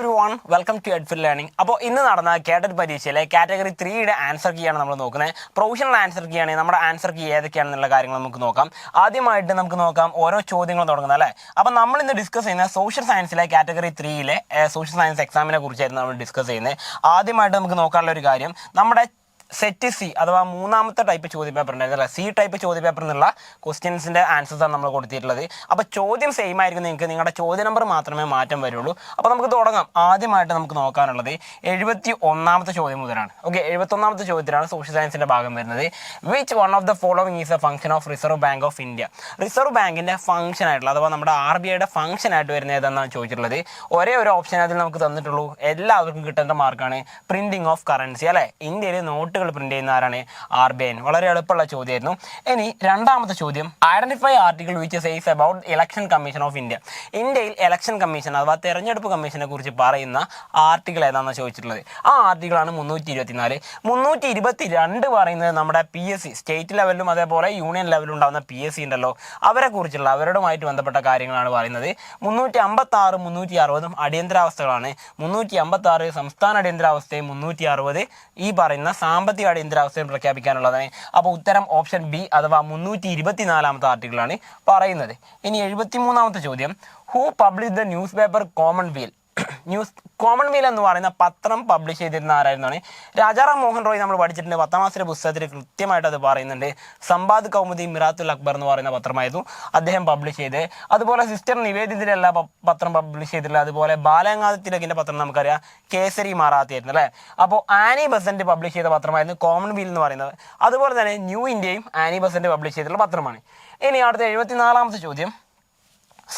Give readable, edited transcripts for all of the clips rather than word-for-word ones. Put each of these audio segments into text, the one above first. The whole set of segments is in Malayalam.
everyone, welcome to Edfil Learning. അപ്പോൾ ഇന്ന് നടന്ന കേഡറ്റ് പരീക്ഷയിലെ കാറ്റഗറി 3യുടെ ആൻസർ കീ ആണ് നമ്മൾ നോക്കുന്നത്. പ്രൊവിഷണൽ ആൻസർ കീ ആണ്. നമ്മുടെ ആൻസർ കീ ഏതൊക്കെയാണെന്നുള്ള കാര്യങ്ങൾ നമുക്ക് നോക്കാം. ആദ്യമായിട്ട് നമുക്ക് നോക്കാം ഓരോ ചോദ്യങ്ങൾ തുടങ്ങുന്നത് അല്ലേ. അപ്പോൾ നമ്മൾ ഇന്ന് ഡിസ്കസ് ചെയ്യുന്ന സോഷ്യൽ സയൻസിലെ കാറ്റഗറി 3യിലെ സോഷ്യൽ സയൻസ് എക്സാമിനെ കുറിച്ചായിരുന്നു നമ്മൾ ഡിസ്കസ് ചെയ്യുന്നത്. ആദ്യമായിട്ട് നമുക്ക് നോക്കാനുള്ള ഒരു കാര്യം, നമ്മുടെ സെറ്റ് സി അഥവാ മൂന്നാമത്തെ ടൈപ്പ് ചോദ്യ പേപ്പർ ഉണ്ടായിരുന്നു അല്ലേ, സി ടൈപ്പ് ചോദ്യ പേപ്പറിൽ നിന്നുള്ള ക്വസ്റ്റ്യൻസിൻ്റെ ആൻസേഴ്സാണ് നമ്മൾ കൊടുത്തിട്ടുള്ളത്. അപ്പോൾ ചോദ്യം സെയിം ആയിരിക്കും, നിങ്ങൾക്ക് നിങ്ങളുടെ ചോദ്യ നമ്പർ മാത്രമേ മാറ്റം വരുള്ളൂ. അപ്പോൾ നമുക്ക് തുടങ്ങാം. ആദ്യമായിട്ട് നമുക്ക് നോക്കാനുള്ളത് 71ാമത്തെ ചോദ്യം മുതലാണ്. ഓക്കെ, 71ാമത്തെ ചോദ്യത്തിലാണ് സോഷ്യൽ സയൻസിൻ്റെ ഭാഗം വരുന്നത്. Which one of the following is A function of reserve bank of India? Reserve ബാങ്കിൻ്റെ ഫംഗ്ഷൻ ആയിട്ടുള്ള അഥവാ നമ്മുടെ RBIയുടെ ഫംഗ്ഷൻ ആയിട്ട് വരുന്നത് ഏതെന്നാണ് ചോദിച്ചിട്ടുള്ളത്. ഒരേ ഒരു ഓപ്ഷൻ അതിൽ നമുക്ക് തന്നിട്ടുള്ളൂ, എല്ലാവർക്കും കിട്ടേണ്ട മാർക്കാണ് പ്രിന്റിംഗ് ഓഫ് കറൻസി അല്ലേ. ഇന്ത്യയിൽ നോട്ടുകൾ പ്രിന്റ് ചെയ്യുന്ന ആരാണ്? RBI. വളരെ എളുപ്പമുള്ള ചോദ്യമായിരുന്നു. ഇനി രണ്ടാമത്തെ ചോദ്യം, identify article which says about election commission of India. ഇന്ത്യയിൽ ഇലക്ഷൻ കമ്മീഷൻ അഥവാ തെരഞ്ഞെടുപ്പ് കമ്മീഷനെ കുറിച്ച് പറയുന്ന ആർട്ടിക്കിൾ ഏതാണെന്ന് ചോദിച്ചിട്ടുള്ളത്. ആ ആർട്ടിക്കിളാണ് 324. 322 പറയുന്നത് നമ്മുടെ PSC സ്റ്റേറ്റ് ലെവലിലും അതേപോലെ യൂണിയൻ ലെവലിലും ഉണ്ടാകുന്ന PSC ഉണ്ടല്ലോ, അവരെ കുറിച്ചുള്ള അവരുമായിട്ട് ബന്ധപ്പെട്ട കാര്യങ്ങളാണ് പറയുന്നത്. 356 360 അടിയന്തരാവസ്ഥകളാണ്. 356 സംസ്ഥാന അടിയന്തരാവസ്ഥയും 360 ഈ പറയുന്ന സാമ്പത്തിക അടിയന്തരാവസ്ഥയും പ്രഖ്യാപിക്കാനുള്ളതാണ്. അപ്പോൾ ഉത്തരം ഓപ്ഷൻ ബി അഥവാ 324ാമത്തെ ആർട്ടിക്കിളാണ് പറയുന്നത്. ഇനി 73ാമത്തെ ചോദ്യം, who publish the news paper Commonwealth? Commonwealth എന്ന് പറയുന്ന പത്രം പബ്ലിഷ് ചെയ്തിരുന്ന ആരായിരുന്നാണ്? രാജാറാം മോഹൻ റോയ് നമ്മൾ പഠിച്ചിട്ടുണ്ട്. 10ാം ക്ലാസ്സിലെ പുസ്തകത്തിൽ കൃത്യമായിട്ട് അത് പറയുന്നുണ്ട്. സമ്പാദ് കൗമുദി മിറാത്തുൽ അക്ബർ എന്ന് പറയുന്ന പത്രമായിരുന്നു അദ്ദേഹം പബ്ലിഷ് ചെയ്ത്. അതുപോലെ സിസ്റ്റർ നിവേദിതയുടെ എല്ലാ പത്രം പബ്ലിഷ് ചെയ്തിട്ടില്ല. അതുപോലെ ബാലഗംഗാധര തിലകിന്റെ പത്രം നമുക്കറിയാം, കേസരി മറാത്തി ആയിരുന്നു അല്ലേ. അപ്പോൾ ആനി ബസന്റ് പബ്ലിഷ് ചെയ്ത പത്രമായിരുന്നു കോമൺവെൽത്ത് എന്ന് പറയുന്നത്. അതുപോലെ തന്നെ ന്യൂ ഇന്ത്യയും ആനി ബസന്റ് പബ്ലിഷ് ചെയ്തിട്ടുള്ള പത്രമാണ്. ഇനി അടുത്ത 74ാമത്തെ ചോദ്യം,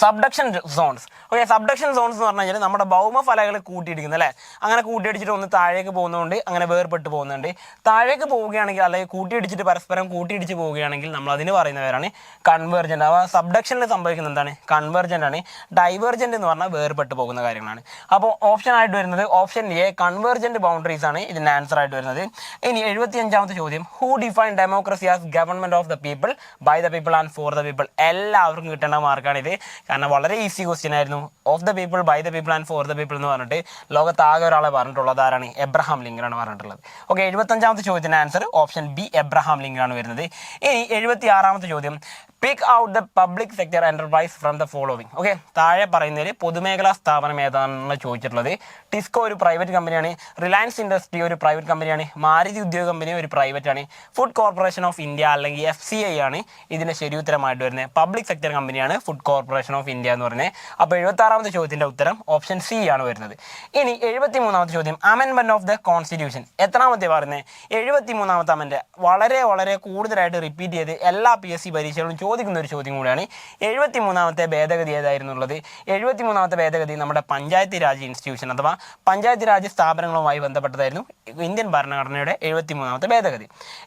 subduction zones. Okay, subduction zones എന്ന് പറഞ്ഞു കഴിഞ്ഞാൽ നമ്മുടെ ഭൗമഫലകൾ കൂട്ടിയിടിക്കുന്നത് അല്ലേ. അങ്ങനെ കൂട്ടിയിടിച്ചിട്ട് ഒന്ന് താഴേക്ക് പോകുന്നതുകൊണ്ട് അങ്ങനെ വേർപെട്ട് പോകുന്നുണ്ട്. താഴേക്ക് പോവുകയാണെങ്കിൽ അല്ലെങ്കിൽ കൂട്ടിയിടിച്ചിട്ട് പരസ്പരം കൂട്ടിയിടിച്ച് പോവുകയാണെങ്കിൽ നമ്മൾ അതിന് പറയുന്നവരാണ് കൺവേർജൻ്റ്. അപ്പോൾ സബ്ഡക്ഷനിൽ സംഭവിക്കുന്നത് എന്താണ്? കൺവേർജൻ്റ് ആണ്. ഡൈവേർജൻ്റ് എന്ന് പറഞ്ഞാൽ വേർപെട്ട് പോകുന്ന കാര്യങ്ങളാണ്. അപ്പോൾ ഓപ്ഷൻ ആയിട്ട് വരുന്നത് ഓപ്ഷൻ എ, കൺവേർജൻ്റ് ബൗണ്ടറീസ് ആണ് ഇതിൻ്റെ ആൻസർ ആയിട്ട് വരുന്നത്. ഇനി 75ാമത്തെ ചോദ്യം, who define democracy as government of the people, by the people and for the people? എല്ലാവർക്കും കിട്ടേണ്ട മാർക്കാണിത്, കാരണം വളരെ ഈസി ക്വസ്റ്റ്യൻ ആയിരുന്നു. Of the people, by the people and for the people എന്ന് പറഞ്ഞിട്ട് ലോകത്താകെ ഒരാളെ പറഞ്ഞിട്ടുള്ളത് ആരാണ്? എബ്രഹാം ലിങ്കൺ ആണ് പറഞ്ഞിട്ടുള്ളത്. ഓക്കെ, 75ാമത്തെ ചോദ്യത്തിൻ്റെ answer option B Abraham Lincoln ആണ് വരുന്നത്. ഇനി 76ാമത്തെ ചോദ്യം, pick out the public sector enterprise from the following. Okay, താഴെ പറയുന്നതിൽ പൊതുമേഖലാ സ്ഥാപനം ഏതാണെന്ന് ചോദിച്ചിട്ടുള്ളത്. ടിസ്കോ ഒരു പ്രൈവറ്റ് കമ്പനിയാണ്, റിലയൻസ് ഇൻഡസ്ട്രി ഒരു പ്രൈവറ്റ് കമ്പനിയാണ്, മാരുതി ഉദ്യോഗ കമ്പനി ഒരു പ്രൈവറ്റ് ആണ്, ഫുഡ് കോർപ്പറേഷൻ ഓഫ് ഇന്ത്യ അല്ലെങ്കിൽ FCI ആണ് ഇതിൻ്റെ ശരി ഉത്തരമായിട്ട് വരുന്നത്. പബ്ലിക് സെക്ടർ കമ്പനിയാണ് ഫുഡ് കോർപ്പറേഷൻ ഓഫ് ഇന്ത്യ എന്ന് പറയുന്നത്. അപ്പോൾ 76ാമത്തെ ചോദ്യത്തിൻ്റെ ഉത്തരം ഓപ്ഷൻ സി ആണ് വരുന്നത്. ഇനി 73ാമത്തെ ചോദ്യം, അമെൻമെന്റ് ഓഫ് ദ കോൺസ്റ്റിറ്റ്യൂഷൻ എത്രാമത്തെ പറയുന്നത്? 73ാമത്തെ അമെൻഡ് വളരെ വളരെ കൂടുതലായിട്ട് റിപ്പീറ്റ് ചെയ്ത് എല്ലാ PSC പരീക്ഷകളും ചോദിക്കുന്ന ഒരു ചോദ്യം കൂടിയാണ്. 73ാമത്തെ ഭേദഗതി ഏതായിരുന്നുള്ളത്? 73ാമത്തെ ഭേദഗതി നമ്മുടെ പഞ്ചായത്ത് രാജ് ഇൻസ്റ്റിറ്റ്യൂഷൻ അഥവാ പഞ്ചായത്ത് രാജ് സ്ഥാപനങ്ങളുമായി ബന്ധപ്പെട്ടതായിരുന്നു ഇന്ത്യൻ ഭരണഘടനയുടെ 73ാമത്തെ ഭേദഗതി.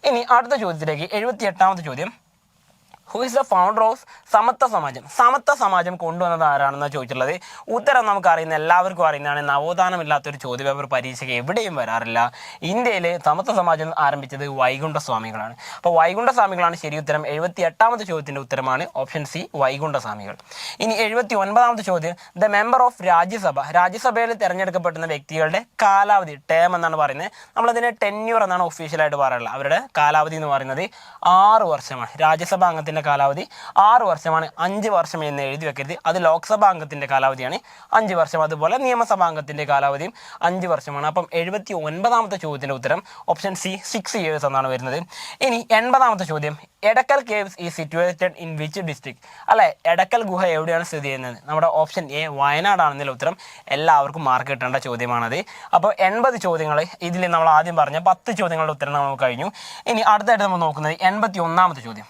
ഇനി അടുത്ത ചോദ്യത്തിലേക്ക്, 78ാമത്തെ ചോദ്യം, who is the founder of Samathwa Samajam? സമത്വ സമാജം കൊണ്ടുവന്നത് ആരാണെന്നാണ് ചോദിച്ചിട്ടുള്ളത്. ഉത്തരം നമുക്കറിയുന്ന എല്ലാവർക്കും അറിയുന്നതാണ്. നവോത്ഥാനമില്ലാത്തൊരു ചോദ്യ പേപ്പർ പരീക്ഷയ്ക്ക് എവിടെയും വരാറില്ല. ഇന്ത്യയിൽ സമത്വ സമാജം ആരംഭിച്ചത് വൈകുണ്ഠ സ്വാമികളാണ്. അപ്പോൾ വൈകുണ്ഠ സ്വാമികളാണ് ശരി ഉത്തരം. 78ാമത്തെ ചോദ്യത്തിൻ്റെ ഉത്തരമാണ് ഓപ്ഷൻ സി വൈകുണ്ഠ സ്വാമികൾ. ഇനി 79ാമത്തെ ചോദ്യം, ദ മെമ്പർ ഓഫ് രാജ്യസഭ. രാജ്യസഭയിൽ തിരഞ്ഞെടുക്കപ്പെടുന്ന വ്യക്തികളുടെ കാലാവധി, ടേം എന്നാണ് പറയുന്നത്. നമ്മളതിന് ടെന്യൂർ എന്നാണ് ഒഫീഷ്യലായിട്ട് പറയാറുള്ളത്. അവരുടെ കാലാവധി എന്ന് പറയുന്നത് 6 വർഷമാണ്. രാജ്യസഭ അംഗത്തിൻ്റെ കാലാവധി 6 വർഷമാണ്. 5 വർഷം എന്ന് എഴുതി വെക്കരുത്. അത് ലോക്സഭാ അംഗത്തിൻ്റെ കാലാവധിയാണ് 5 വർഷം. അതുപോലെ നിയമസഭാ അംഗത്തിൻ്റെ കാലാവധിയും 5 വർഷമാണ്. അപ്പം 79ാമത്തെ ചോദ്യത്തിൻ്റെ ഉത്തരം ഓപ്ഷൻ സി 6 years എന്നാണ് വരുന്നത്. ഇനി 80ാമത്തെ ചോദ്യം, എടക്കൽ കേവ്സ് ഈ സിറ്റുവേറ്റഡ് ഇൻ വിച്ച് ഡിസ്ട്രിക്ട്? അല്ലെ, എടക്കൽ ഗുഹ എവിടെയാണ് സ്ഥിതി ചെയ്യുന്നത്? നമ്മുടെ ഓപ്ഷൻ എ വയനാടാണെന്നുള്ള ഉത്തരം. എല്ലാവർക്കും മാർക്ക് കിട്ടേണ്ട ചോദ്യമാണത്. അപ്പോൾ 80 ചോദ്യങ്ങൾ ഇതിൽ നമ്മൾ ആദ്യം പറഞ്ഞ 10 ചോദ്യങ്ങളുടെ ഉത്തരം നമ്മൾ കഴിഞ്ഞു. ഇനി അടുത്തായിട്ട് നമ്മൾ നോക്കുന്നത് 81ാമത്തെ ചോദ്യം.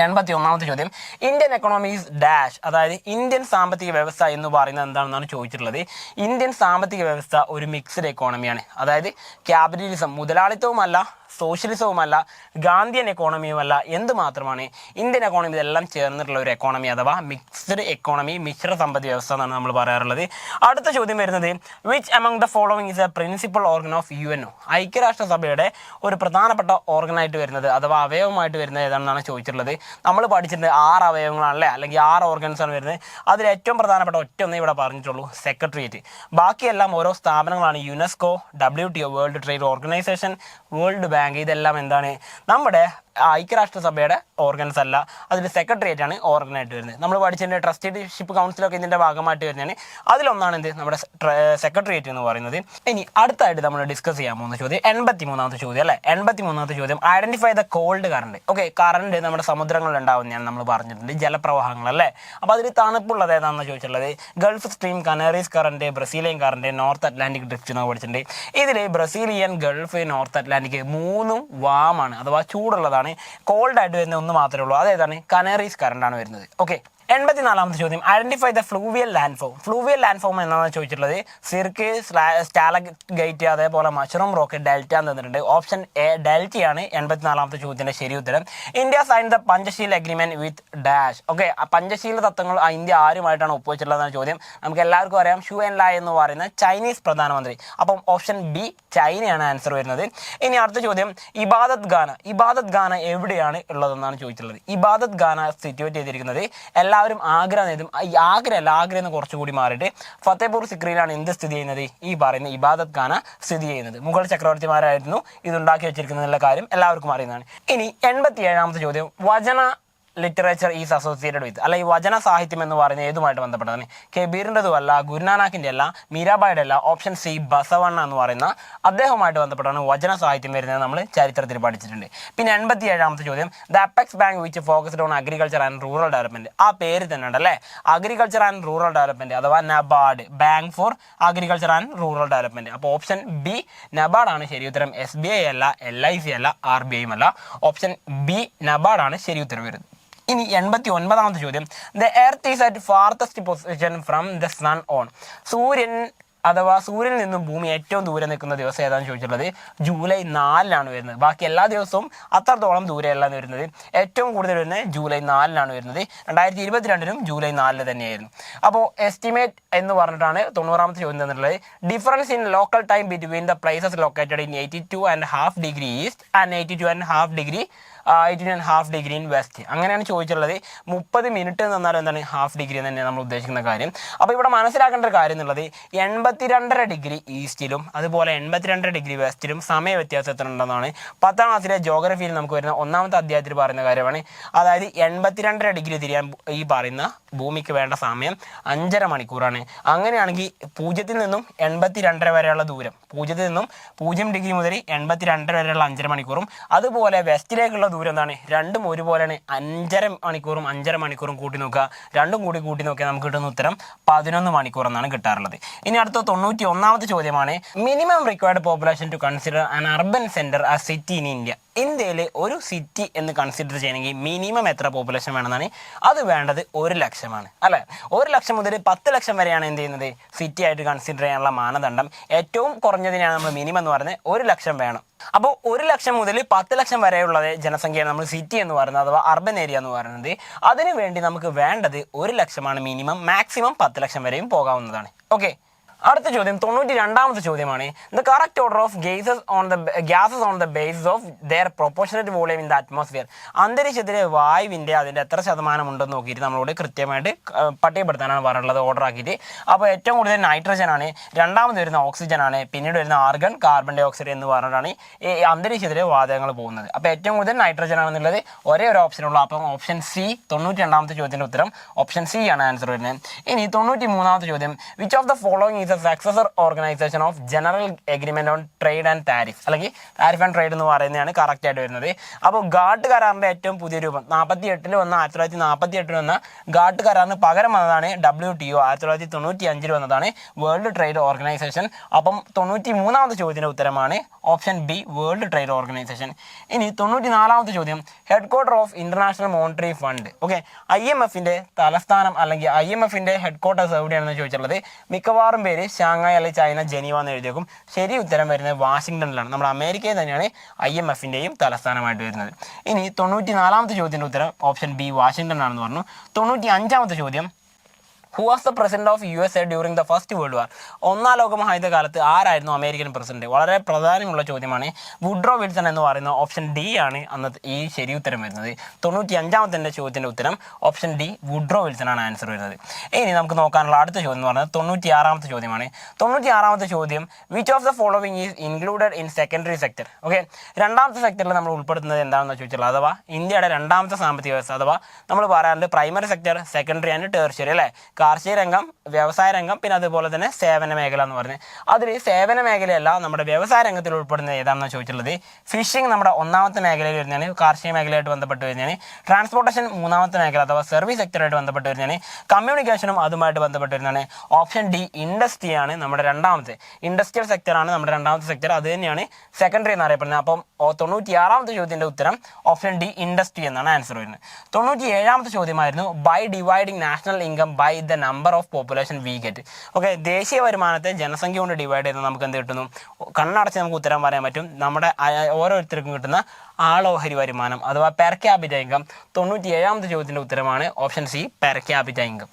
81ാമത്തെ ചോദ്യം, ഇന്ത്യൻ എക്കണോമിക്സ് ഡാഷ്, അതായത് ഇന്ത്യൻ സാമ്പത്തിക വ്യവസ്ഥ എന്ന് പറയുന്നത് എന്താണെന്നാണ് ചോദിച്ചിട്ടുള്ളത്. ഇന്ത്യൻ സാമ്പത്തിക വ്യവസ്ഥ ഒരു മിക്സ്ഡ് എക്കോണമിയാണ്. അതായത് ക്യാപിറ്റലിസം, മുതലാളിത്തവുമല്ല സോഷ്യലിസവുമല്ല, ഗാന്ധിയൻ എക്കോണമിയുമല്ല, എന്ത് മാത്രമാണ് ഇന്ത്യൻ എക്കോണമി. ഇതെല്ലാം ചേർന്നിട്ടുള്ള ഒരു എക്കോണമി അഥവാ മിക്സ്ഡ് എക്കോണമി, മിശ്ര സമ്പദ് വ്യവസ്ഥ എന്നാണ് നമ്മൾ പറയാറുള്ളത്. അടുത്ത ചോദ്യം വരുന്നത് which among the following is a principal organ of UNO? ഐക്യരാഷ്ട്രസഭയുടെ ഒരു പ്രധാനപ്പെട്ട ഓർഗനായിട്ട് വരുന്നത് അഥവാ അവയവമായിട്ട് വരുന്നത് ഏതാണെന്നാണ് ചോദിച്ചിട്ടുള്ളത്. നമ്മൾ പഠിച്ചിട്ടുണ്ട് 6 അവയവങ്ങളാണല്ലേ, അല്ലെങ്കിൽ 6 ഓർഗൻസ് ആണ് വരുന്നത്. അതിൽ ഏറ്റവും പ്രധാനപ്പെട്ട ഒറ്റൊന്നേ ഇവിടെ പറഞ്ഞിട്ടുള്ളൂ, സെക്രട്ടേറിയറ്റ്. ബാക്കിയെല്ലാം ഓരോ സ്ഥാപനങ്ങളാണ്. UNESCO, WTO world trade organisation, world bank, ഇതെല്ലാം എന്താണ് നമ്മുടെ ഐക്യരാഷ്ട്രസഭയുടെ ഓർഗൻസ് അല്ല. അതിൽ സെക്രട്ടേറിയറ്റ് ആണ് ഓർഗനായിട്ട് വരുന്നത്. നമ്മൾ പഠിച്ചിട്ടുണ്ട് ട്രസ്റ്റിഷിപ്പ് കൗൺസിലൊക്കെ ഇതിൻ്റെ ഭാഗമായിട്ട് വരുന്നതാണ്. അതിലൊന്നാണ് എന്ത് നമ്മുടെ സെക്രട്ടേറിയറ്റ് എന്ന് പറയുന്നത്. ഇനി അടുത്തായിട്ട് നമ്മൾ ഡിസ്കസ് ചെയ്യാൻ പോകുന്ന ചോദ്യം 83ാമത്തെ ചോദ്യം അല്ലേ. 83ാമത്തെ ചോദ്യം identify the called current. Okay, current നമ്മുടെ സമുദ്രങ്ങളിൽ ഉണ്ടാവുന്നതാണ് നമ്മൾ പറഞ്ഞിട്ടുണ്ട്, ജലപ്രവാഹങ്ങൾ അല്ലേ. അപ്പോൾ അതിൽ തണുപ്പുള്ളത് ഏതാണെന്ന് ചോദിച്ചിട്ടുള്ളത് Gulf Stream, Canaries current, Brazilian current, North Atlantic drift എന്ന് പഠിച്ചിട്ടുണ്ട്. ഇതിൽ ബ്രസീലിയൻ, ഗൾഫ്, നോർത്ത് അറ്റ്ലാന്റിക് മൂന്നും വാമാണ് അഥവാ ചൂടുള്ളതാണ്. കോൾഡ് ആയിട്ട് വരുന്ന ഒന്ന് മാത്രമേ ഉള്ളൂ, അതേതാണ് കനറീസ് കറണ്ട് ആണ് വരുന്നത്. ഓക്കെ, 84ാമത്തെ ചോദ്യം identify the fluvial land form. Fluvial land form എന്നാണ് ചോദിച്ചിട്ടുള്ളത് സിർക്ക്, സ്റ്റാലഗൈറ്റ്, അതേപോലെ മഷ്റൂം റോക്ക്, ഡെൽറ്റ എന്ന് തന്നിട്ടുണ്ട്. ഓപ്ഷൻ എ ഡെൽറ്റയാണ് 84ാമത്തെ ചോദ്യത്തിന്റെ ശരി ഉത്തരം. India sign the Panchsheel agreement with dash. Okay, പഞ്ചശീല തത്വങ്ങൾ ഇന്ത്യ ആരുമായിട്ടാണ് ഒപ്പുവെച്ചിട്ടുള്ളതെന്ന ചോദ്യം. നമുക്ക് എല്ലാവർക്കും അറിയാം, ഷു എൻ ലായ് എന്ന് പറയുന്ന ചൈനീസ് പ്രധാനമന്ത്രി. അപ്പം ഓപ്ഷൻ ബി ചൈനയാണ് ആൻസർ വരുന്നത്. ഇനി അടുത്ത ചോദ്യം ഇബാദത്ത് ഖാന. ഇബാദത്ത് ഖാന എവിടെയാണ് ഉള്ളതെന്നാണ് ചോദിച്ചിട്ടുള്ളത്. ഇബാദത്ത് ഖാന സിറ്റുവേറ്റ് ചെയ്തിരിക്കുന്നത് എല്ലാവരും ആഗ്ര നേതും ആഗ്ര അല്ല, ആഗ്ര എന്ന് കുറച്ചുകൂടി മാറിയിട്ട് ഫത്തേപൂർ സിക്രിയിലാണ് എന്ത് സ്ഥിതി ചെയ്യുന്നത്, ഈ പറയുന്ന ഇബാദത്ത് ഖാന സ്ഥിതി ചെയ്യുന്നത്. മുഗൾ ചക്രവർത്തിമാരായിരുന്നു ഇതുണ്ടാക്കി വെച്ചിരിക്കുന്ന കാര്യം എല്ലാവർക്കും അറിയുന്നതാണ്. ഇനി 87ാമത്തെ ചോദ്യം വചന ലിറ്ററേച്ചർ ഈസ് അസോസിയേറ്റഡ് വിത്ത്, അല്ല ഈ വചന സാഹിത്യം എന്ന് പറയുന്നത് ഏതുമായിട്ട് ബന്ധപ്പെട്ടതാണ്? കബീറിൻ്റെതും അല്ല, ഗുരുനാനാക്കിൻ്റെ അല്ല, മീരാബായുടെ അല്ല. ഓപ്ഷൻ സി ബസവണ്ണ എന്ന് പറയുന്ന അദ്ദേഹവുമായിട്ട് ബന്ധപ്പെട്ടാണ് വചന സാഹിത്യം വരുന്നത്, നമ്മൾ ചരിത്രത്തിൽ പഠിച്ചിട്ടുണ്ട്. പിന്നെ 87ാമത്തെ ചോദ്യം the apex bank which focused on agriculture and rural development. ആ പേര് തന്നെ ഉണ്ടല്ലേ, അഗ്രികൾച്ചർ ആൻഡ് റൂറൽ ഡെവലപ്മെന്റ് അഥവാ NABARD, bank for agriculture and rural development. അപ്പോൾ ഓപ്ഷൻ ബി നബാർഡാണ് ശരി ഉത്തരം. SBI അല്ല, LIC അല്ല, RBI അല്ല. ഓപ്ഷൻ ബി നബാർഡാണ് ശരി ഉത്തരം വരുന്നത്. ഇനി 89ാമത്തെ ചോദ്യം the earth is at farthest position from the sun on. സൂര്യൻ അഥവാ സൂര്യനിൽ നിന്നും ഭൂമി ഏറ്റവും ദൂരെ നിൽക്കുന്ന ദിവസം ഏതാണെന്ന് ചോദിച്ചിട്ടുള്ളത് ജൂലൈ 4 വരുന്നത്. ബാക്കി എല്ലാ ദിവസവും അത്രത്തോളം ദൂരെയല്ല വരുന്നത്. ഏറ്റവും കൂടുതൽ വരുന്നത് ജൂലൈ 4 വരുന്നത്. 2022 ജൂലൈ 4 തന്നെയായിരുന്നു. അപ്പോൾ എസ്റ്റിമേറ്റ് എന്ന് പറഞ്ഞിട്ടാണ് 90ാമത്തെ ചോദ്യം തന്നിട്ടുള്ളത്. Difference in local time between the places located in 82.5 degree east and 82.5 degree 18.5 degree in west. അങ്ങനെയാണ് ചോദിച്ചിട്ടുള്ളത്. 30 മിനിറ്റ് എന്ന് പറഞ്ഞാൽ എന്താണ് ഹാഫ് ഡിഗ്രി എന്ന് തന്നെ നമ്മൾ ഉദ്ദേശിക്കുന്ന കാര്യം. അപ്പോൾ ഇവിടെ മനസ്സിലാക്കേണ്ട ഒരു കാര്യം എന്നുള്ളത് 82.5 ഡിഗ്രി ഈസ്റ്റിലും അതുപോലെ 82 ഡിഗ്രി വെസ്റ്റിലും സമയ വ്യത്യാസത്തിനുണ്ടെന്നാണ് 10ാം ക്ലാസ്സിലെ ജോഗ്രഫിയിൽ നമുക്ക് വരുന്ന 1ാമത്തെ അധ്യായത്തിൽ പറയുന്ന കാര്യമാണ്. അതായത് 82 ഡിഗ്രി തിരിയാൻ ഈ പറയുന്ന ഭൂമിക്ക് വേണ്ട സമയം 5.5 മണിക്കൂറാണ്. അങ്ങനെയാണെങ്കിൽ 0 നിന്നും 82 വരെയുള്ള ദൂരം, 0 ഡിഗ്രി മുതൽ 82 വരെയുള്ള 5.5 മണിക്കൂറും അതുപോലെ വെസ്റ്റിലേക്കുള്ള ദൂരം എന്താണ്, രണ്ടും ഒരുപോലെയാണ്. 5.5 മണിക്കൂറും കൂട്ടി നോക്കുക, രണ്ടും കൂട്ടി നോക്കിയാൽ നമുക്ക് കിട്ടുന്ന ഉത്തരം 11 മണിക്കൂർ എന്നാണ് കിട്ടാറുള്ളത്. ഇനി അടുത്ത 91ാമത്തെ ചോദ്യമാണ് minimum required population to consider an urban centre a city in India. ഇന്ത്യയിൽ ഒരു സിറ്റി എന്ന് കൺസിഡർ ചെയ്യണമെങ്കിൽ മിനിമം എത്ര പോപ്പുലേഷൻ വേണമെന്നാണ്? അത് വേണ്ടത് 1 ലക്ഷമാണ് അല്ലേ. 1 ലക്ഷം മുതൽ 10 ലക്ഷം വരെയാണ് എന്ത് ചെയ്യുന്നത് സിറ്റി ആയിട്ട് കൺസിഡർ ചെയ്യാനുള്ള മാനദണ്ഡം. ഏറ്റവും കുറഞ്ഞതിനാണ് നമ്മൾ മിനിമം എന്ന് പറയുന്നത് 1 ലക്ഷം വേണം. അപ്പോൾ 1 ലക്ഷം മുതൽ 10 ലക്ഷം വരെയുള്ള ജനസംഖ്യയാണ് നമ്മൾ സിറ്റി എന്ന് പറയുന്നത് അഥവാ അർബൻ ഏരിയ എന്ന് പറയുന്നത്. അതിനു വേണ്ടി നമുക്ക് വേണ്ടത് 1 ലക്ഷമാണ് മിനിമം. മാക്സിമം 10 ലക്ഷം വരെയും പോകാവുന്നതാണ്. ഓക്കെ, അടുത്ത ചോദ്യം 92ാമത്തെ ചോദ്യമാണ് the correct order of gases on the basis of their proportionate volume in the atmosphere. അന്തരീക്ഷത്തിലെ വായുവിൻ്റെ അതിൻ്റെ എത്ര ശതമാനം ഉണ്ടെന്ന് നോക്കിയിട്ട് നമ്മളോട് കൃത്യമായിട്ട് പട്ടികപ്പെടുത്താനാണ് പറഞ്ഞിട്ടുള്ളത് ഓർഡർ ആക്കിയിട്ട്. അപ്പോൾ ഏറ്റവും കൂടുതൽ നൈട്രജൻ ആണ്, രണ്ടാമത് വരുന്ന ഓക്സിജൻ ആണ്, പിന്നീട് വരുന്ന ആർഗൺ, കാർബൺ ഡൈ ഓക്സൈഡ് എന്ന് പറഞ്ഞിട്ടാണ് ഈ അന്തരീക്ഷത്തിലെ വാതകങ്ങൾ പോകുന്നത്. അപ്പോൾ ഏറ്റവും കൂടുതൽ നൈട്രജൻ ആണെന്നുള്ളത് ഒരേ ഒരു ഓപ്ഷനുള്ളൂ. അപ്പം ഓപ്ഷൻ സി 92ാമത്തെ ചോദ്യത്തിൻ്റെ ഉത്തരം ഓപ്ഷൻ സി ആണ് ആൻസർ വരുന്നത്. ഇനി 93ാമത്തെ ചോദ്യം which of the following is successor organisation of general agreement on trade and tariff, അല്ലെങ്കിൽ താരിഫ് ആൻഡ് ട്രേഡ് എന്ന് പറയുന്നതാണ് കറക്റ്റ് ആയിട്ട് വരുന്നത്. അപ്പോൾ ഗാട്ട് കരാറിന്റെ ഏറ്റവും പുതിയ രൂപം 1948 വന്ന ഗാട്ട് കരാറിന് പകരം വന്നതാണ് WTO. 1995 വന്നതാണ് വേൾഡ് ട്രേഡ് ഓർഗനൈസേഷൻ. അപ്പം 93ാമത്തെ ചോദ്യത്തിന്റെ ഉത്തരമാണ് option B world trade organisation. ഇനി 94ാമത്തെ ചോദ്യം head quarter of international monetary fund. Okay, IMFന്റെ തലസ്ഥാനം അല്ലെങ്കിൽ IMFന്റെ ഹെഡ് ക്വാർട്ടേഴ്സ് എവിടെയാണെന്ന് ചോദിച്ചിട്ടുള്ളത് മിക്കവാറും പേര് ഷാങ്ങായ് അല്ലെങ്കിൽ ചൈന ജനീവ എന്ന് എഴുതിയേക്കും. ശരി ഉത്തരം വരുന്നത് വാഷിങ്ടണിലാണ്. നമ്മുടെ അമേരിക്കയിൽ തന്നെയാണ് IMFൻ്റെയും തലസ്ഥാനമായിട്ട് വരുന്നത്. ഇനി 94ാമത്തെ ചോദ്യത്തിൻ്റെ ഉത്തരം ഓപ്ഷൻ ബി വാഷിങ്ടൺ ആണെന്ന് പറഞ്ഞു. 95ാമത്തെ ചോദ്യം, who was the president of USA during the first world war? ഒന്നാം ലോകമഹായുദ്ധ കാലത്ത് ആരായിരുന്നു അമേരിക്കൻ പ്രസിഡന്റ്? വളരെ പ്രധാനമുള്ള ചോദ്യമാണ്. വുഡ്രോ വിൽസൺ എന്ന് പറയുന്ന ഓപ്ഷൻ ഡി ആണ് അന്നത്തെ ഈ ശരി ഉത്തരം വരുന്നത്. 95ാമത്തെ ചോദ്യത്തിൻ്റെ ഉത്തരം ഓപ്ഷൻ ഡി വുഡ്രോ വിൽസൺ ആണ് ആൻസർ വരുന്നത്. ഇനി നമുക്ക് നോക്കാനുള്ള അടുത്ത ചോദ്യം എന്ന് പറയുന്നത് 96ാമത്തെ ചോദ്യമാണ്. 96ാമത്തെ ചോദ്യം, which of the following is included in secondary sector? Okay, രണ്ടാമത്തെ സെക്ടറിൽ നമ്മൾ ഉൾപ്പെടുത്തുന്നത് എന്താണെന്ന് ചോദിച്ചുള്ളത്, അഥവാ ഇന്ത്യയുടെ രണ്ടാമത്തെ സാമ്പത്തിക വ്യവസ്ഥ, അഥവാ നമ്മൾ പറയാറുണ്ട് primary sector, secondary and tertiary അല്ലേ? കാർഷിക രംഗം, വ്യവസായ രംഗം, പിന്നെ അതുപോലെ തന്നെ സേവന മേഖല എന്ന് പറഞ്ഞ്. അതിൽ സേവന മേഖലയല്ല നമ്മുടെ വ്യവസായ രംഗത്തിൽ ഉൾപ്പെടുന്നത് ഏതാണെന്ന് ചോദിച്ചിട്ടുള്ളത് ഫിഷിംഗ് നമ്മുടെ ഒന്നാമത്തെ മേഖലയിൽ വരുന്നതാണ്, കാർഷിക മേഖലയായിട്ട് ബന്ധപ്പെട്ട് വരുന്നതാണ്. ട്രാൻസ്പോർട്ടേഷൻ മൂന്നാമത്തെ മേഖല അഥവാ സർവീസ് സെക്ടറായിട്ട് ബന്ധപ്പെട്ട് വരുന്നതാണ്. കമ്മ്യൂണിക്കേഷനും അതുമായിട്ട് ബന്ധപ്പെട്ട് വരുന്നതാണ്. ഓപ്ഷൻ ഡി ഇൻഡസ്ട്രിയാണ് നമ്മുടെ രണ്ടാമത്തെ, ഇൻഡസ്ട്രിയൽ സെക്ടറാണ് നമ്മുടെ രണ്ടാമത്തെ സെക്ടർ. അത് തന്നെയാണ് സെക്കൻഡറി എന്നറിയപ്പെടുന്നത്. അപ്പം 96ാമത്തെ ചോദ്യത്തിൻ്റെ ഉത്തരം ഓപ്ഷൻ ഡി ഇൻഡസ്ട്രി എന്നാണ് ആൻസർ വരുന്നത്. 97ാമത്തെ ചോദ്യമായിരുന്നു, by dividing national income by the number of population we get. Okay, ദേശീയ വരുമാനത്തെ ജനസംഖ്യ കൊണ്ട് ഡിവൈഡ് ചെയ്ത് നമുക്ക് എന്ത് കിട്ടുന്നു? കണ്ണടച്ച് നമുക്ക് ഉത്തരം പറയാൻ പറ്റും. നമ്മുടെ ഓരോരുത്തർക്കും കിട്ടുന്ന ആളോഹരി വരുമാനം അഥവാ പെർ ക്യാപിറ്റ ഇൻകം. 97ാമത്തെ ചോദ്യത്തിൻ്റെ ഉത്തരമാണ് option C per capita income.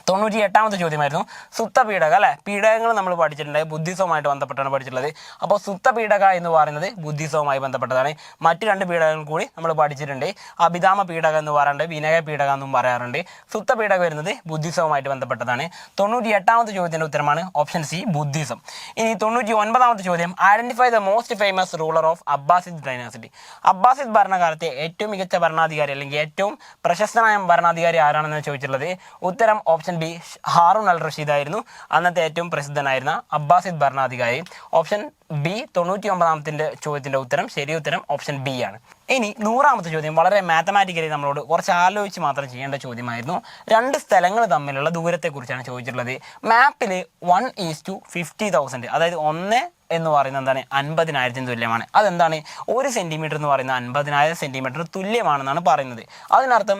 98ാമത്തെ ചോദ്യമായിരുന്നു സുത്ത പീഡക അല്ലേ? പീഡകങ്ങൾ നമ്മൾ പഠിച്ചിട്ടുണ്ട്, ബുദ്ധിസവുമായിട്ട് ബന്ധപ്പെട്ടാണ് പഠിച്ചിട്ടുള്ളത്. അപ്പോൾ സുത്ത പീഡക എന്ന് പറയുന്നത് ബുദ്ധിസവുമായി ബന്ധപ്പെട്ടതാണ്. മറ്റ് രണ്ട് പീഡകങ്ങൾ കൂടി നമ്മൾ പഠിച്ചിട്ടുണ്ട്. അഭിധാമ പീഡക എന്ന് പറയാറുണ്ട്, വിനയ പീഡക എന്നും പറയാറുണ്ട്. സുത്ത പീഡക വരുന്നത് ബുദ്ധിസവുമായിട്ട് ബന്ധപ്പെട്ടതാണ്. 98ാമത്തെ ചോദ്യത്തിൻ്റെ ഉത്തരമാണ് ഓപ്ഷൻ സി ബുദ്ധിസം. ഇനി 99ാമത്തെ ചോദ്യം, identify the most famous ruler of Abbasid dynasty. Abbasid ഭരണകാലത്തെ ഏറ്റവും മികച്ച ഭരണാധികാരി അല്ലെങ്കിൽ ഏറ്റവും പ്രശസ്തനായ ഭരണാധികാരി ആരാണെന്ന് ചോദിച്ചിട്ടുള്ളത് ഉത്തരം ഓപ്ഷൻ ബി ഹാറൂൺ അൽ റഷീദ് ആയിരുന്നു അന്നത്തെ ഏറ്റവും പ്രസിദ്ധനായിരുന്ന അബ്ബാസിദ് ഭരണാധികാരി. ഓപ്ഷൻ ബി 99ാമത്തെ ചോദ്യത്തിൻ്റെ ഉത്തരം ശരി ഉത്തരം ഓപ്ഷൻ ബി ആണ്. ഇനി 100ാമത്തെ ചോദ്യം വളരെ മാത്തമാറ്റിക്കലി നമ്മളോട് കുറച്ച് ആലോചിച്ച് മാത്രം ചെയ്യേണ്ട ചോദ്യമായിരുന്നു. രണ്ട് സ്ഥലങ്ങൾ തമ്മിലുള്ള ദൂരത്തെക്കുറിച്ചാണ് ചോദിച്ചിട്ടുള്ളത്. മാപ്പിൽ 1:50,000, അതായത് 1 എന്ന് പറയുന്നത് എന്താണ്? 50,000 തുല്യമാണ്. അതെന്താണ്? 1 സെൻറ്റിമീറ്റർ എന്ന് പറയുന്നത് 50,000 സെൻറ്റിമീറ്റർ തുല്യമാണെന്നാണ് പറയുന്നത്. അതിനർത്ഥം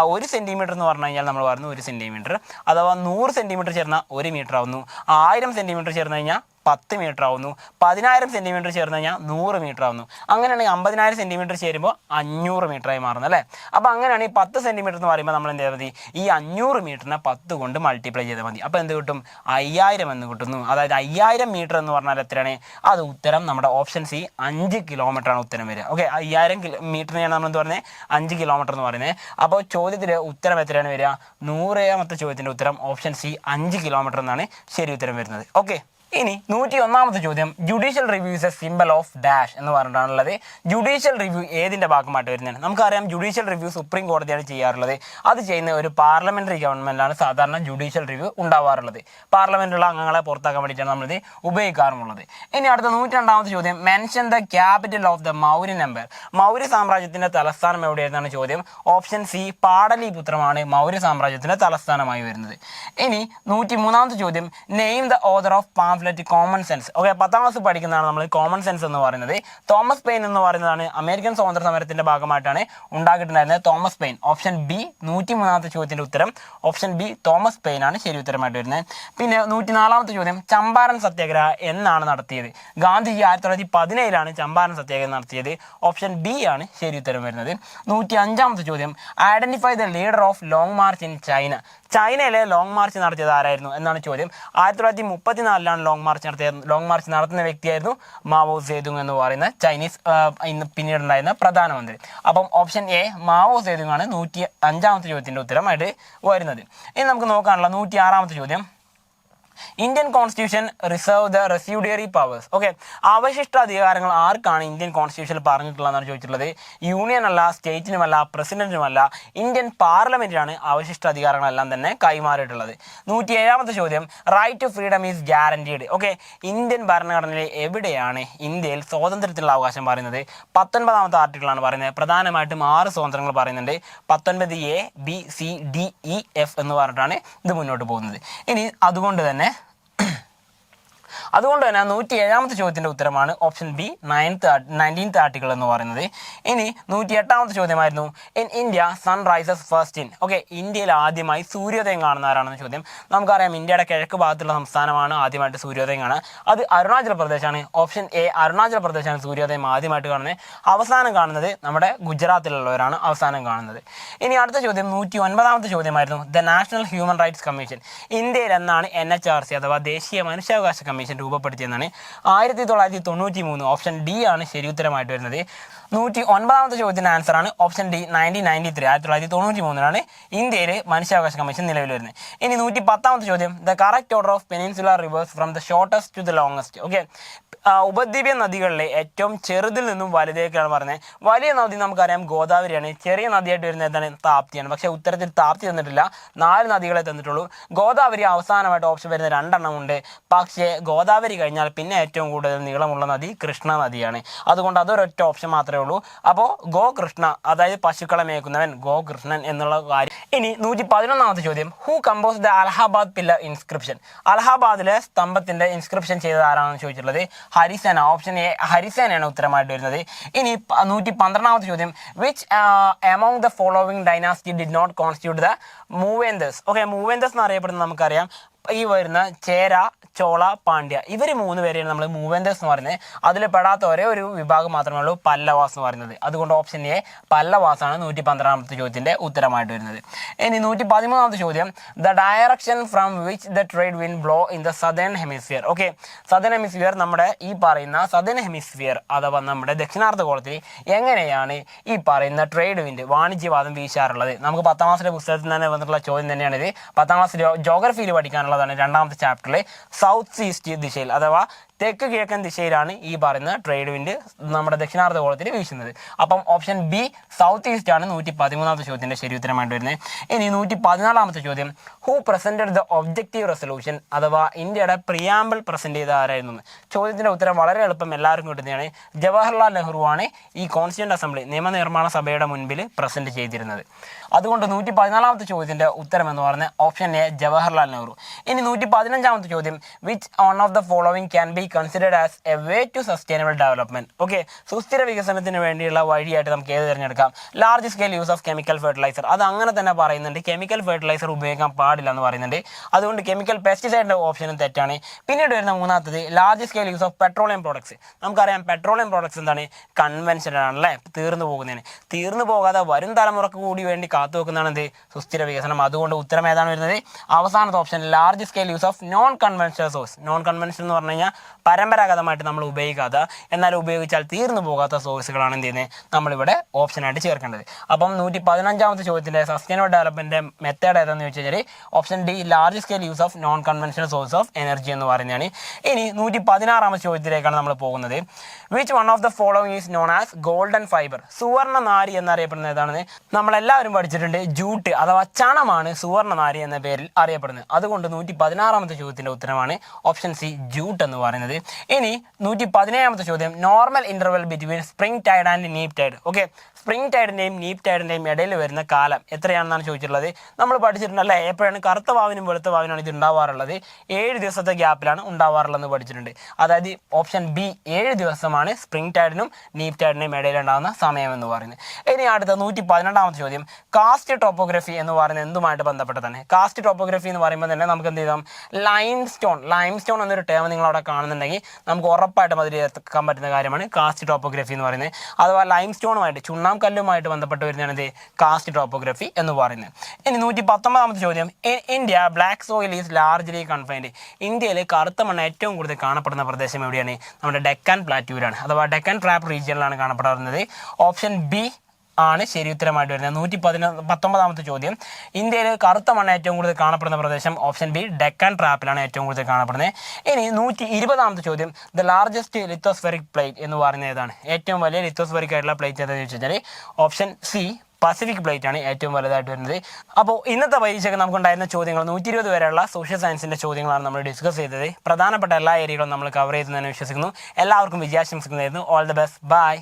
1 സെൻറ്റിമീറ്റർ എന്ന് പറഞ്ഞു കഴിഞ്ഞാൽ നമ്മൾ പറയുന്നത് 1 സെൻറ്റിമീറ്റർ, അഥവാ 100 സെൻറ്റിമീറ്റർ ചേർന്നാൽ 1 മീറ്റർ ആവുന്നു. 1000 സെൻറ്റിമീറ്റർ ചേർന്ന് കഴിഞ്ഞാൽ 10 മീറ്റർ ആവുന്നു. 10,000 സെൻറ്റിമീറ്റർ ചേർന്ന് കഴിഞ്ഞാൽ 100 മീറ്റർ ആവുന്നു. അങ്ങനെയാണെങ്കിൽ 50,000 സെൻറ്റിമീറ്റർ ചേരുമ്പോൾ 500 മീറ്ററായി മാറുന്നു അല്ലേ? അപ്പോൾ അങ്ങനെയാണെങ്കിൽ 10 സെൻറ്റിമീറ്റർ എന്ന് പറയുമ്പോൾ നമ്മൾ എന്ത് ചെയ്താൽ മതി? ഈ 500 മീറ്ററിനെ 10 കൊണ്ട് മൾട്ടിപ്ലൈ ചെയ്താൽ മതി. അപ്പോൾ എന്ത് കിട്ടും? 5000 എന്ന് കിട്ടുന്നു. അതായത് 5000 മീറ്റർ എന്ന് പറഞ്ഞാൽ എത്രയാണ്? അത് ഉത്തരം നമ്മുടെ ഓപ്ഷൻ സി 5 കിലോമീറ്ററാണ് ഉത്തരം വരിക. ഓക്കെ, 5000 മീറ്ററിനെയാണ് നമ്മൾ എന്ത് പറയുന്നത്? 5 കിലോമീറ്റർ എന്ന് പറയുന്നത്. അപ്പോൾ ചോദ്യത്തിൽ ഉത്തരം എത്രയാണ് വരിക? 100ാമത്തെ ചോദ്യത്തിൻ്റെ ഉത്തരം ഓപ്ഷൻ സി 5 കിലോമീറ്റർ എന്നാണ് ശരി ഉത്തരം വരുന്നത്. ഓക്കെ, ഇനി 101ാമത്തെ ചോദ്യം, judicial review is A symbol of dash എന്ന് പറഞ്ഞിട്ടാണുള്ളത്. ജുഡീഷ്യൽ റിവ്യൂ ഏതിൻ്റെ ഭാഗമായിട്ട് വരുന്നതാണ്? നമുക്കറിയാം ജുഡീഷ്യൽ റിവ്യൂ സുപ്രീം കോടതിയാണ് ചെയ്യാറുള്ളത്. അത് ചെയ്യുന്ന ഒരു പാർലമെന്ററി ഗവൺമെൻറ്റാണ് സാധാരണ ജുഡീഷ്യൽ റിവ്യൂ ഉണ്ടാവാറുള്ളത്. പാർലമെന്റിലുള്ള അംഗങ്ങളെ പുറത്താക്കാൻ വേണ്ടിയിട്ടാണ് നമ്മളിത് ഉപയോഗിക്കാറുള്ളത്. ഇനി അടുത്ത 102ാമത്തെ ചോദ്യം, mention the capital of the Mauryan empire. Maurya സാമ്രാജ്യത്തിൻ്റെ തലസ്ഥാനം എവിടെയായിരുന്നാണ് ചോദ്യം. ഓപ്ഷൻ സി പാടലിപുത്രമാണ് മൗര്യ സാമ്രാജ്യത്തിൻ്റെ തലസ്ഥാനമായി വരുന്നത്. ഇനി 103ാമത്തെ ചോദ്യം, name the author of pamphlet common sense. Okay, 10ാം class പഠിക്കുന്നതാണ് നമ്മൾ കോമൺ സെൻസ് എന്ന് പറയുന്നത്. തോമസ് പെയിൻ എന്ന് പറയുന്നതാണ് അമേരിക്കൻ സ്വാതന്ത്ര്യ സമരത്തിന്റെ ഭാഗമായിട്ടാണ് ഉണ്ടാക്കിയിട്ടുണ്ടായിരുന്നത് തോമസ് പെയിൻ. ഓപ്ഷൻ ബി 103ാമത്തെ ചോദ്യത്തിന്റെ ഉത്തരം ഓപ്ഷൻ ബി തോമസ് പെയിൻ ആണ് ശരി ഉത്തരമായിട്ട് വരുന്നത്. പിന്നെ 104ാമത്തെ ചോദ്യം, ചമ്പാരൻ സത്യാഗ്രഹ എന്നാണ് നടത്തിയത്? ഗാന്ധിജി 1917 ചമ്പാരൻ സത്യാഗ്രഹം നടത്തിയത്. ഓപ്ഷൻ ബി ആണ് ശരി ഉത്തരം വരുന്നത്. 105ാമത്തെ ചോദ്യം, identify the leader of long March in China. ചൈനയിലെ ലോങ് മാർച്ച് നടത്തിയത് ആരായിരുന്നു എന്നാണ് ചോദ്യം. 1934 ലോങ് മാർച്ച് നടത്തുന്ന വ്യക്തിയായിരുന്നു മാവോ സേതുങ് എന്ന് പറയുന്ന ചൈനീസ് പിന്നീടുണ്ടായിരുന്ന പ്രധാനമന്ത്രി. അപ്പം ഓപ്ഷൻ എ മാവോ സേതുങ് ആണ് 105ാമത്തെ ചോദ്യത്തിൻ്റെ ഉത്തരമായിട്ട് വരുന്നത്. ഇനി നമുക്ക് നോക്കാനുള്ള 106ാമത്തെ ചോദ്യം, Indian constitution reserve the residuary powers. Okay, അവശിഷ്ട അധികാരങ്ങൾ ആർക്കാണ് ഇന്ത്യൻ കോൺസ്റ്റിറ്റ്യൂഷനിൽ പറഞ്ഞിട്ടുള്ളതെന്നാണ് ചോദിച്ചിട്ടുള്ളത്. യൂണിയൻ അല്ല, സ്റ്റേറ്റിനുമല്ല, പ്രസിഡന്റിനുമല്ല, ഇന്ത്യൻ പാർലമെന്റിനാണ് അവശിഷ്ട അധികാരങ്ങളെല്ലാം തന്നെ കൈമാറിയിട്ടുള്ളത്. 107ാമത്തെ ചോദ്യം, right to freedom is guaranteed. Okay, Indian ഭരണഘടനയിൽ എവിടെയാണ് ഇന്ത്യയിൽ സ്വാതന്ത്ര്യത്തിനുള്ള അവകാശം പറയുന്നത്? 19ാമത്തെ ആർട്ടിക്കിളാണ് പറയുന്നത്. പ്രധാനമായിട്ടും 6 സ്വാതന്ത്ര്യങ്ങൾ പറയുന്നുണ്ട്. 19A, B, C, D, E, F എന്ന് പറഞ്ഞിട്ടാണ് ഇത് മുന്നോട്ട് പോകുന്നത്. ഇനി അതുകൊണ്ട് തന്നെ അതുകൊണ്ട് തന്നെ 107ാമത്തെ ചോദ്യത്തിൻ്റെ ഉത്തരമാണ് ഓപ്ഷൻ ബി 19th ആർട്ടിക്കിൾ എന്ന് പറയുന്നത്. ഇനി 108ാമത്തെ ചോദ്യമായിരുന്നു in India sun rises first in. Okay, ഇന്ത്യയിൽ ആദ്യമായി സൂര്യോദയം കാണുന്ന ആരാണെന്ന് ചോദ്യം. നമുക്കറിയാം ഇന്ത്യയുടെ കിഴക്ക് ഭാഗത്തുള്ള സംസ്ഥാനമാണ് ആദ്യമായിട്ട് സൂര്യോദയം കാണുക. അത് അരുണാചൽ പ്രദേശാണ്. ഓപ്ഷൻ എ അരുണാചൽ പ്രദേശാണ് സൂര്യോദയം ആദ്യമായിട്ട് കാണുന്നത്. അവസാനം കാണുന്നത് നമ്മുടെ ഗുജറാത്തിലുള്ളവരാണ് അവസാനം കാണുന്നത്. ഇനി അടുത്ത ചോദ്യം 109ാമത്തെ ചോദ്യമായിരുന്നു the National Human Rights Commission ഇന്ത്യയിൽ എന്നാണ് NHRC അഥവാ ദേശീയ മനുഷ്യാവകാശ കമ്മീഷൻ രൂപപ്പെടുത്തിയെന്നാണ്. 1993. ഓപ്ഷൻ ഡി ആണ് ശരി ഉത്തരമായിട്ട് വരുന്നത്. 109ാമത്തെ ചോദ്യത്തിൻ്റെ ആൻസറാണ് ഓപ്ഷൻ ഡി 1993. 1993 ഇന്ത്യയിൽ മനുഷ്യാവകാശ കമ്മീഷൻ നിലവിൽ വരുന്നത്. ഇനി 110ാമത്തെ ചോദ്യം the correct order of peninsular rivers from the shortest to the longest. Okay, ഉപദ്വീപീയ നദികളിലെ ഏറ്റവും ചെറുതിൽ നിന്നും വലുതേക്കാണ് പറഞ്ഞത്. വലിയ നദി നമുക്കറിയാം ഗോദാവരിയാണ്. ചെറിയ നദിയായിട്ട് വരുന്നത് എന്താണ്? താപ്തിയാണ്. പക്ഷേ ഉത്തരത്തിൽ താപ്തി തന്നിട്ടില്ല, 4 നദികളെ തന്നിട്ടുള്ളൂ. ഗോദാവരി അവസാനമായിട്ട് ഓപ്ഷൻ വരുന്ന 2 എണ്ണം ഉണ്ട്. പക്ഷേ ഗോദാവരി കഴിഞ്ഞാൽ പിന്നെ ഏറ്റവും കൂടുതൽ നീളമുള്ള നദി കൃഷ്ണ നദിയാണ്. അതുകൊണ്ട് അതൊരൊറ്റ ഓപ്ഷൻ മാത്രമേ ഉള്ളൂ. അപ്പോൾ ഗോ കൃഷ്ണ, അതായത് പശുക്കളെ മേയ്ക്കുന്നവൻ ഗോകൃഷ്ണൻ എന്നുള്ള കാര്യം. ഇനി 111ാമത്തെ ചോദ്യം who compose the Allahabad pillar inscription. അലഹാബാദിലെ സ്തംഭത്തിന്റെ ഇൻസ്ക്രിപ്ഷൻ ചെയ്തത് ആരാണെന്ന് ചോദിച്ചിട്ടുള്ളത് ഹരിസേന. ഓപ്ഷൻ എ ഹരിസേനയാണ് ഉത്തരമായിട്ട് വരുന്നത്. ഇനി 112ാമത്തെ ചോദ്യം which among the following dynasty did not constitute the Muvendars. Okay, Muvendars എന്ന് അറിയപ്പെടുന്നത് നമുക്കറിയാം ഈ വരുന്ന ചേര, ചോള, പാണ്ഡ്യ, ഇവർ 3 പേരെയാണ് നമ്മൾ മൂവേന്തേഴ്സ് എന്ന് പറയുന്നത്. അതിൽ പെടാത്ത ഒരേ ഒരു വിഭാഗം മാത്രമേ ഉള്ളൂ പല്ലവാസ് എന്ന് പറയുന്നത്. അതുകൊണ്ട് ഓപ്ഷൻ എ പല്ലവാസാണ് 112ാമത്തെ ചോദ്യത്തിൻ്റെ ഉത്തരമായിട്ട് വരുന്നത്. ഇനി 113ാമത്തെ ചോദ്യം the direction from which the trade wind blow in the southern hemisphere. Okay, southern hemisphere നമ്മുടെ ഈ പറയുന്ന സദേൺ ഹെമിസ്ഫിയർ അഥവാ നമ്മുടെ ദക്ഷിണാർദ്ധഗോളത്തിൽ എങ്ങനെയാണ് ഈ പറയുന്ന ട്രേഡ് വിൻഡ് വാണിജ്യവാദം വീശാറുള്ളത്? നമുക്ക് 10ാം ക്ലാസ്സിലെ പുസ്തകത്തിൽ തന്നെ വന്നിട്ടുള്ള ചോദ്യം തന്നെയാണിത്. 10ാം ക്ലാസ്സിൽ ജോഗ്രഫിയിൽ പഠിക്കാനുള്ളതാണ്. 2ാമത്തെ ചാപ്റ്ററിൽ സൗത്ത് ഈസ്റ്റ് ദിശയിൽ അഥവാ തെക്ക് കിഴക്കൻ ദിശയിലാണ് ഈ പറയുന്ന ട്രേഡ് വിൻഡ് നമ്മുടെ ദക്ഷിണാർദ്ധഗോളത്തിൽ വീശുന്നത്. അപ്പം ഓപ്ഷൻ ബി സൗത്ത് ഈസ്റ്റ് ആണ് 113ാമത്തെ ചോദ്യത്തിൻ്റെ ശരി ഉത്തരമായിട്ട് വരുന്നത്. ഇനി 114ാമത്തെ ചോദ്യം who presented the objective resolution അഥവാ ഇന്ത്യയുടെ പ്രിയാമ്പിൾ പ്രസന്റ് ചെയ്ത ആരായിരുന്നു? ചോദ്യത്തിൻ്റെ ഉത്തരം വളരെ എളുപ്പം എല്ലാവർക്കും കിട്ടുന്നതാണ്. ജവഹർലാൽ നെഹ്റു ആണ് ഈ കോൺസ്റ്റിറ്റ്യൂന്റ് അസംബ്ലി നിയമനിർമ്മാണ സഭയുടെ മുൻപിൽ പ്രസന്റ് ചെയ്തിരുന്നത്. അതുകൊണ്ട് 114ാമത്തെ ചോദ്യത്തിൻ്റെ ഉത്തരം എന്ന് പറയുന്നത് ഓപ്ഷൻ എ ജവഹർലാൽ നെഹ്റു. ഇനി 115ാമത്തെ ചോദ്യം which one of the following can be considered as a way to sustainable development. Okay, സുസ്ഥിര വികസനത്തിന് വേണ്ടിയുള്ള വഴിയായിട്ട് നമുക്ക് ഏത് തിരഞ്ഞെടുക്കാം? Large scale use of chemical fertiliser. അത് അങ്ങനെ തന്നെ പറയുന്നുണ്ട്, കെമിക്കൽ ഫെർട്ടിലൈസർ ഉപയോഗിക്കാൻ പാടില്ല എന്ന് പറയുന്നുണ്ട്. അതുകൊണ്ട് കെമിക്കൽ പെസ്റ്റിസൈഡിൻ്റെ ഓപ്ഷനും തെറ്റാണ്. പിന്നീട് വരുന്ന 3ാമത്തത് large scale use of petroleum products. നമുക്കറിയാം പെട്രോളിയം പ്രോഡക്ട്സ് എന്താണ്? കൺവെൻഷനൽ ആണല്ലേ, തീർന്നു പോകുന്നതിന്. തീർന്നു പോകാതെ വരും തലമുറക്ക് കൂടി വേണ്ടി കാത്തു വെക്കുന്നതാണ് എന്ത്? സുസ്ഥിര വികസനം. അതുകൊണ്ട് ഉത്തരം ഏതാണ് വരുന്നത്? അവസാനത്തെ option large scale use of non conventional source. Non conventional എന്ന് പറഞ്ഞു കഴിഞ്ഞാൽ പരമ്പരാഗതമായിട്ട് നമ്മൾ ഉപയോഗിക്കാത്ത എന്നാൽ ഉപയോഗിച്ചാൽ തീർന്നു പോകാത്ത സോഴ്സുകളാണ് എന്ത് ചെയ്യുന്നത്? നമ്മളിവിടെ ഓപ്ഷനായിട്ട് ചേർക്കേണ്ടത്. അപ്പം 115ാമത്തെ ചോദ്യത്തിൻ്റെ സസ്റ്റൈനബിൾ ഡെവലപ്മെൻറ്റ് മെത്തേഡ് ഏതാണെന്ന് ചോദിച്ചു കഴിഞ്ഞാൽ option D large scale use of non conventional source of energy എന്ന് പറയുന്നതാണ്. ഇനി 116ാമത്തെ ചോദ്യത്തിലേക്കാണ് നമ്മൾ പോകുന്നത്. Which one of the following is known as golden fibre. സുവർണ്ണ നാരി എന്നറിയപ്പെടുന്നത് ഏതാണെന്ന് നമ്മളെല്ലാവരും പഠിച്ചിട്ടുണ്ട്. ജൂട്ട് അഥവാ ചണമാണ് സുവർണ്ണ നാരി എന്ന പേരിൽ അറിയപ്പെടുന്നത്. അതുകൊണ്ട് 116ാമത്തെ ചോദ്യത്തിൻ്റെ ഉത്തരമാണ് ഓപ്ഷൻ സി ജൂട്ട് എന്ന് പറയുന്നത്. ഇനി 117ാമത്തെ ചോദ്യം normal interval between spring tide and neap tide. Okay, spring ടൈഡിൻ്റെയും നീപ് ടൈഡിൻ്റെയും ഇടയിൽ വരുന്ന കാലം എത്രയാണെന്നാണ് ചോദിച്ചിട്ടുള്ളത്. നമ്മൾ പഠിച്ചിട്ടുണ്ടല്ലേ എപ്പോഴാണ് കറുത്ത വാവിനും വെളുത്ത വാവിനാണ് ഇത് ഉണ്ടാവാറുള്ളത്? 7 ദിവസത്തെ ഗ്യാപ്പിലാണ് ഉണ്ടാവാറുള്ളതെന്ന് പഠിച്ചിട്ടുണ്ട്. അതായത് ഓപ്ഷൻ ബി 7 ദിവസമാണ് സ്പ്രിംഗ് ടൈഡിനും നീപ് ടൈഡിൻ്റെയും ഇടയിലുണ്ടാകുന്ന സമയം എന്ന് പറയുന്നത്. ഇനി അടുത്ത 112ാമത്തെ ചോദ്യം കാസ്റ്റ് ടോപ്പോഗ്രഫി എന്ന് പറയുന്നത് എന്തുമായിട്ട് ബന്ധപ്പെട്ടതാണ്? കാസ്റ്റ് ടോപ്പോഗ്രഫി എന്ന് പറയുമ്പോൾ തന്നെ നമുക്ക് എന്ത് ചെയ്താം? ലൈം സ്റ്റോൺ എന്നൊരു ടേം നിങ്ങൾ അവിടെ കാണുന്നുണ്ടെങ്കിൽ നമുക്ക് ഉറപ്പായിട്ടും അതിൽ എത്തിക്കാൻ പറ്റുന്ന കാര്യമാണ് കാസ്റ്റ് ടോപ്പോഗ്രഫി എന്ന് പറയുന്നത്. അഥവാ ലൈം സ്റ്റോണുമായിട്ട് ചുണ്ണാംകല്ലുമായിട്ട് ബന്ധപ്പെട്ട് വരുന്നതാണ് കാസ്റ്റ് ടോപ്പോഗ്രഫി എന്ന് പറയുന്നത്. ഇനി 119ാമത്തെ ചോദ്യം India black soil is largely confined. ഇന്ത്യയിൽ കറുത്ത മണ്ണ് ഏറ്റവും കൂടുതൽ കാണപ്പെടുന്ന പ്രദേശം എവിടെയാണ്? നമ്മുടെ ഡെക്കാൻ പ്ലാറ്റ്യൂരാണ് അഥവാ ഡെക്കാൻ ട്രാപ്പ് റീജിയനിലാണ് കാണപ്പെടുന്നത്. ഓപ്ഷൻ ബി ആണ് ശരി ഉത്തരമായിട്ട് വരുന്നത്. 119ാമത്തെ ചോദ്യം ഇന്ത്യയിൽ കറുത്ത മണ്ണ് ഏറ്റവും കൂടുതൽ കാണപ്പെടുന്ന പ്രദേശം ഓപ്ഷൻ ബി ഡെക്കാൻ ട്രാപ്പിലാണ് ഏറ്റവും കൂടുതൽ കാണപ്പെടുന്നത്. ഇനി 120ാമത്തെ ചോദ്യം ദ ലാർജസ്റ്റ് ലിത്തോസ്ഫെറിക് പ്ലേറ്റ് എന്ന് പറയുന്നത് ഏതാണ്? ഏറ്റവും വലിയ ലിത്തോസ്ഫെറിക് ആയിട്ടുള്ള പ്ലേറ്റ് ഏതാണെന്ന് ചോദിച്ചു കഴിഞ്ഞാൽ ഓപ്ഷൻ സി പസഫിക് പ്ലേറ്റ് ആണ് ഏറ്റവും വലുതായിട്ട് വരുന്നത്. അപ്പോൾ ഇന്നത്തെ പരീക്ഷയ്ക്ക് നമുക്കുണ്ടായിരുന്ന ചോദ്യങ്ങൾ 120 വരെയുള്ള സോഷ്യൽ സയൻസിൻ്റെ ചോദ്യങ്ങളാണ് നമ്മൾ ഡിസ്കസ് ചെയ്തത്. പ്രധാനപ്പെട്ട എല്ലാ ഏരിയകളും നമ്മൾ കവർ ചെയ്തെന്ന് വിശ്വസിക്കുന്നു. എല്ലാവർക്കും വിജയാശംസിക്കുന്നതായിരുന്നു. All the best. ബൈ.